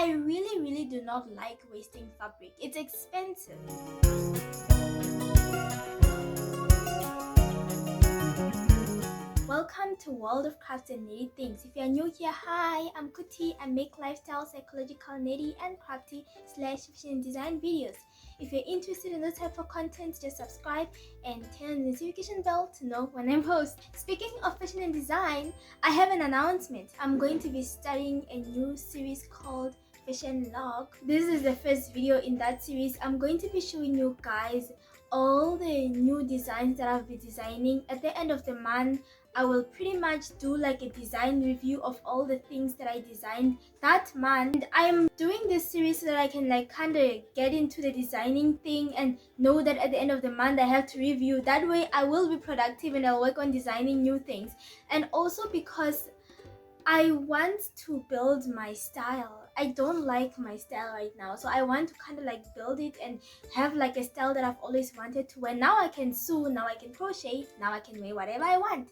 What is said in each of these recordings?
I really do not like wasting fabric. It's expensive. Welcome to World of Crafts and Knitty Things. If you're new here, hi, I'm Kuti. I make lifestyle, psychological, knitty and crafty / fashion and design videos. If you're interested in this type of content, just subscribe and turn on the notification bell to know when I post. Speaking of fashion and design, I have an announcement. I'm going to be starting a new series called Fashion Log. This is the first video in that series. I'm going to be showing you guys all the new designs that I've been designing. At the end of the month, I will pretty much do like a design review of all the things that I designed that month. And I'm doing this series so that I can like kind of get into the designing thing and know that at the end of the month I have to review. That way I will be productive and I'll work on designing new things. And also because I want to build my style. I don't like my style right now, so I want to kind of like build it and have like a style that I've always wanted to wear. Now I can sew, now I can crochet, now I can wear whatever I want.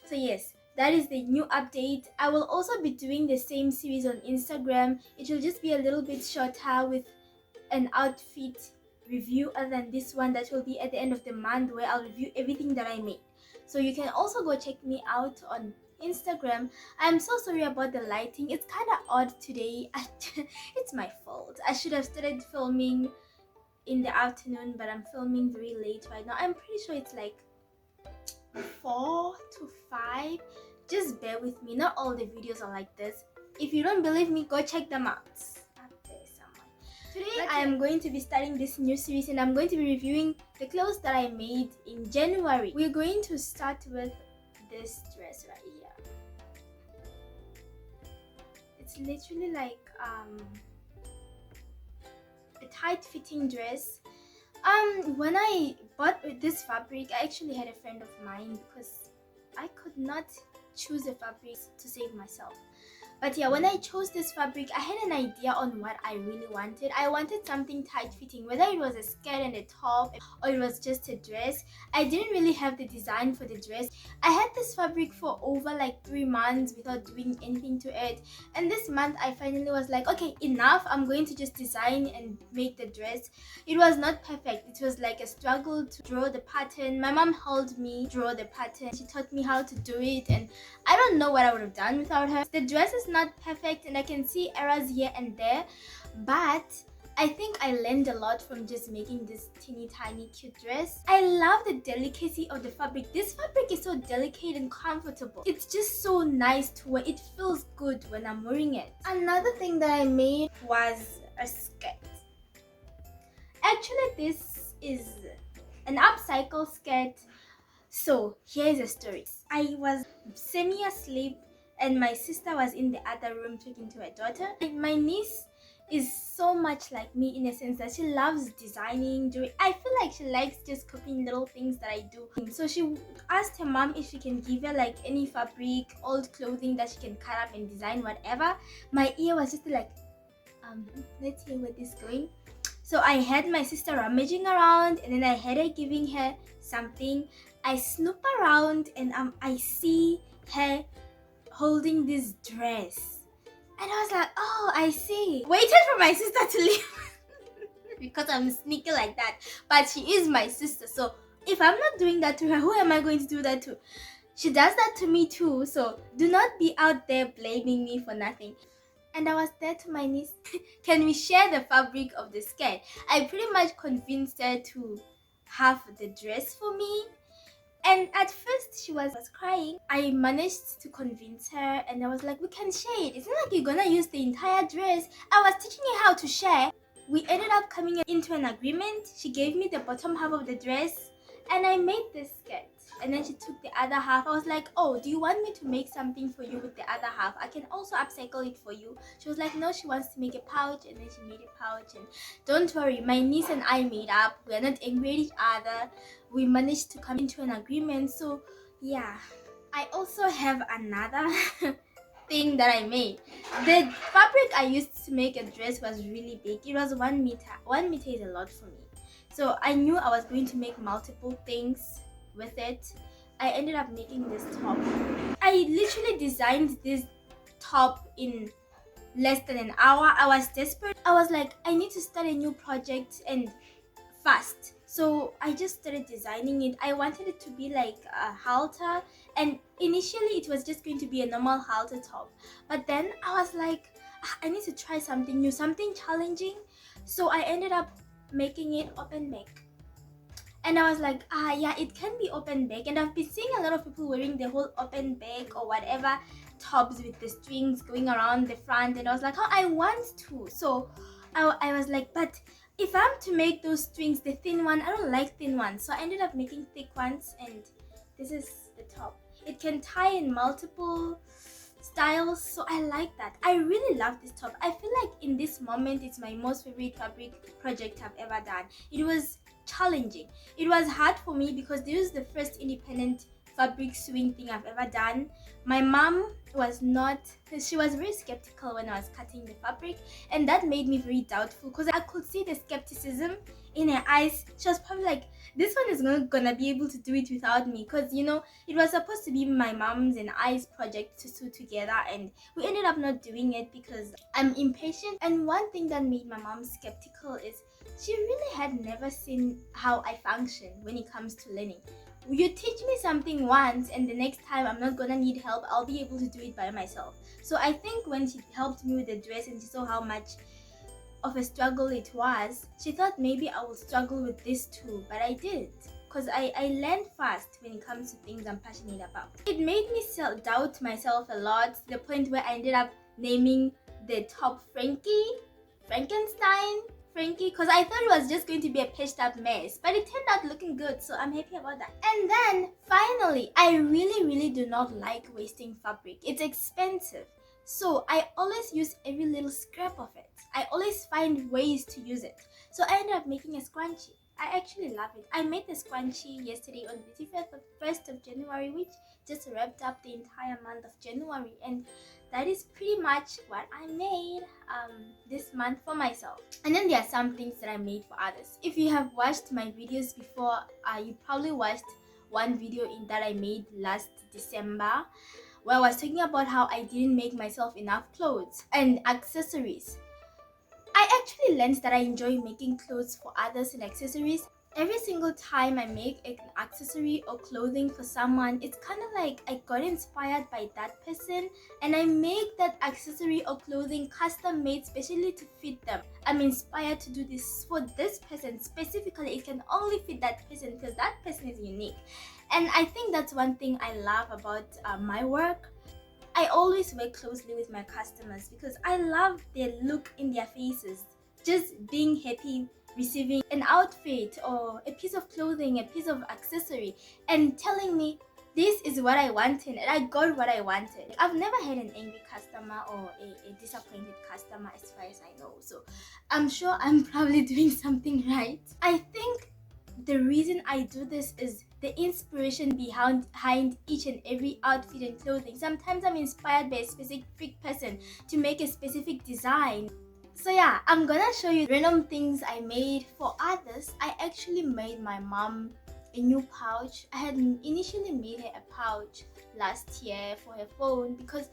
So yes, that is the new update. I will also be doing the same series on Instagram. It will just be a little bit shorter with an outfit review other than this one that will be at the end of the month, where I'll review everything that I made. So you can also go check me out on Instagram. I'm so sorry about the lighting. It's kind of odd today. It's my fault. I should have started filming in the afternoon, but I'm filming very late right now. I'm pretty sure it's like 4 to 5. Just bear with me. Not all the videos are like this. If you don't believe me, go check them out. Today I am going to be starting this new series and I'm going to be reviewing the clothes that I made in January. We're going to start with this dress right here. It's literally like a tight fitting dress. When I bought this fabric, I actually had a friend of mine because I could not choose a fabric to save myself. But yeah, when I chose this fabric, I had an idea on what I really wanted. I wanted something tight-fitting, whether it was a skirt and a top or it was just a dress. I didn't really have the design for the dress. I had this fabric for over like 3 months without doing anything to it. And this month, I finally was like, okay, enough. I'm going to just design and make the dress. It was not perfect. It was like a struggle to draw the pattern. My mom helped me draw the pattern. She taught me how to do it. And I don't know what I would have done without her. The dress is not perfect and I can see errors here and there, but I think I learned a lot from just making this teeny tiny cute dress. I love the delicacy of the fabric. This fabric is so delicate and comfortable. It's just so nice to wear. It feels good when I'm wearing it. Another thing that I made was a skirt. Actually, this is an upcycle skirt. So here's the story. I was semi-asleep and my sister was in the other room talking to her daughter. My niece is so much like me in a sense that she loves designing. I feel like she likes just copying little things that I do. So she asked her mom if she can give her like any fabric, old clothing that she can cut up and design whatever. My ear was just like, let's hear where this is going. So I had my sister rummaging around and then I had her giving her something. I snoop around and I see her holding this dress and I was like, oh, I see. Waited for my sister to leave because I'm sneaky like that, but she is my sister, so if I'm not doing that to her, who am I going to do that to? She does that to me too, so do not be out there blaming me for nothing. And I was there to my niece, can we share the fabric of the skirt? I pretty much convinced her to have the dress for me. And at first she was crying. I managed to convince her and I was like, we can share it. It's not like you're gonna use the entire dress. I was teaching her how to share. We ended up coming into an agreement. She gave me the bottom half of the dress and I made this skirt. And then she took the other half. I was like, oh, do you want me to make something for you with the other half? I can also upcycle it for you. She was like, no, she wants to make a pouch. And then she made a pouch. And don't worry, my niece and I made up. We're not angry at each other. We managed to come into an agreement. So yeah, I also have another thing that I made. The fabric I used to make a dress was really big. It was 1 meter. 1 meter is a lot for me. So I knew I was going to make multiple things with it. I ended up making this top. I literally designed this top in less than an hour. I was desperate. I was like, I need to start a new project and fast. So I just started designing it. I wanted it to be like a halter, and initially it was just going to be a normal halter top, but then I was like, I need to try something new, something challenging. So I ended up making it open back, and I was like, yeah, it can be open back. And I've been seeing a lot of people wearing the whole open back or whatever tops with the strings going around the front, and I was like, oh, I want to. So I was like, but if I'm to make those strings the thin one, I don't like thin ones. So I ended up making thick ones, and this is the top. It can tie in multiple styles, so I like that. I really love this top. I feel like in this moment it's my most favorite fabric project I've ever done. It was challenging. It was hard for me because this is the first independent fabric sewing thing I've ever done. My mom was she was very skeptical when I was cutting the fabric, and that made me very doubtful because I could see the skepticism in her eyes. She was probably like, this one is not gonna be able to do it without me, because it was supposed to be my mom's and I's project to sew together, and we ended up not doing it because I'm impatient. And one thing that made my mom skeptical is she really had never seen how I function when it comes to learning. You teach me something once, and the next time I'm not gonna need help. I'll be able to do it by myself. So I think when she helped me with the dress and she saw how much of a struggle it was, she thought maybe I would struggle with this too, but I didn't, because I learned fast when it comes to things I'm passionate about. It made me doubt myself a lot, to the point where I ended up naming the top Frankenstein, because I thought it was just going to be a patched up mess, but it turned out looking good, so I'm happy about that. And then finally, I really do not like wasting fabric. It's expensive, so I always use every little scrap of it. I always find ways to use it. So I ended up making a scrunchie. I actually love it. I made the scrunchie yesterday on the 1st of January, which just wrapped up the entire month of January, and that is pretty much what I made this month for myself. And then there are some things that I made for others. If you have watched my videos before, you probably watched one video that I made last December, where I was talking about how I didn't make myself enough clothes and accessories. I actually learned that I enjoy making clothes for others and accessories. Every single time I make an accessory or clothing for someone, it's kind of like I got inspired by that person, and I make that accessory or clothing custom made specially to fit them. I'm inspired to do this for this person specifically. It can only fit that person because that person is unique. And I think that's one thing I love about my work. I always work closely with my customers because I love their look in their faces. Just being happy receiving an outfit or a piece of clothing, a piece of accessory, and telling me this is what I wanted and I got what I wanted. I've never had an angry customer or a disappointed customer as far as I know. So I'm sure I'm probably doing something right. I think the reason I do this is the inspiration behind each and every outfit and clothing. Sometimes I'm inspired by a specific person to make a specific design. So yeah, I'm gonna show you random things I made for others. I actually made my mom a new pouch. I had initially made her a pouch last year for her phone because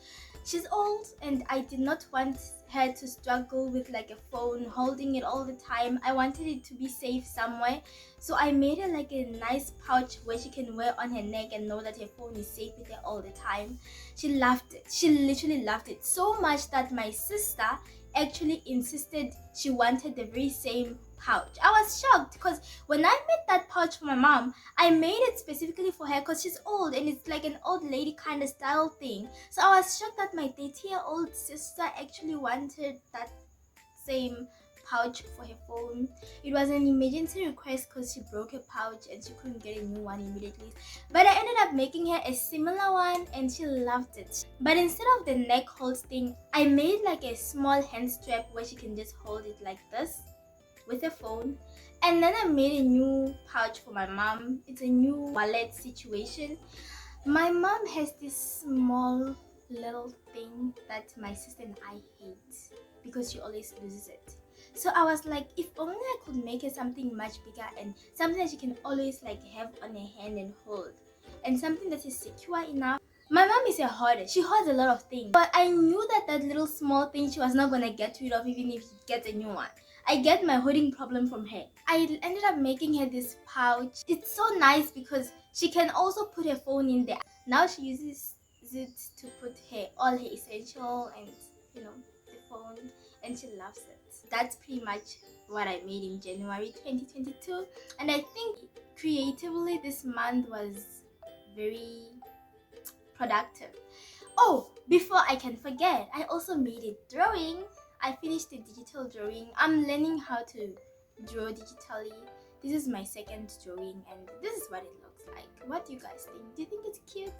she's old and I did not want her to struggle with like a phone, holding it all the time. I wanted it to be safe somewhere. So I made her like a nice pouch where she can wear on her neck and know that her phone is safe with her all the time. She loved it. She literally loved it so much that my sister actually insisted she wanted the very same pouch. I was shocked because when I made that pouch for my mom, I made it specifically for her because she's old and it's like an old lady kind of style thing. So I was shocked that my 30-year-old sister actually wanted that same pouch for her phone. It was an emergency request because she broke her pouch and she couldn't get a new one immediately. But I ended up making her a similar one and she loved it. But instead of the neck hold thing, I made like a small hand strap where she can just hold it like this with her phone. And then I made a new pouch for my mom. It's a new wallet situation. My mom has this small little thing that my sister and I hate because she always loses it. So I was like, if only I could make her something much bigger and something that she can always like have on her hand and hold, and something that is secure enough. My mom mom is a hoarder. She hoards a lot of things. But I knew that that little small thing she was not gonna get rid of even if she gets a new one. I get my hoarding problem from her. I ended up making her this pouch. It's so nice because she can also put her phone in there. Now she uses it to put all her essential and the phone, and she loves it. That's pretty much what I made in January 2022, and I think creatively this month was very productive. Oh, before I can forget, I also made a drawing. I finished the digital drawing. I'm learning how to draw digitally. This is my second drawing and this is what it looks like. What do you guys think? Do you think it's cute?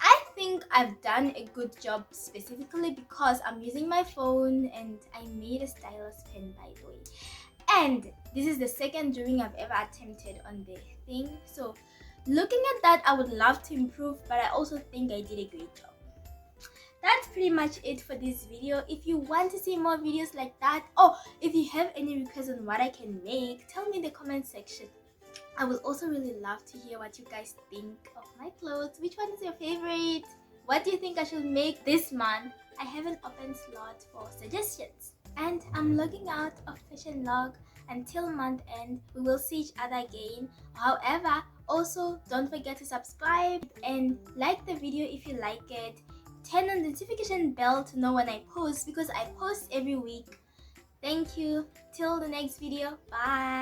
I think I've done a good job, specifically because I'm using my phone and I made a stylus pen, by the way. And this is the second drawing I've ever attempted on the thing. So looking at that, I would love to improve, but I also think I did a great job. That's pretty much it for this video. If you want to see more videos like that, or if you have any requests on what I can make, tell me in the comment section. I will also really love to hear what you guys think of my clothes. Which one is your favorite? What do you think I should make this month? I have an open slot for suggestions. And I'm logging out of Fashion Log until month end. We will see each other again. However, also don't forget to subscribe and like the video if you like it. Turn on the notification bell to know when I post, because I post every week. Thank you. Till the next video. Bye.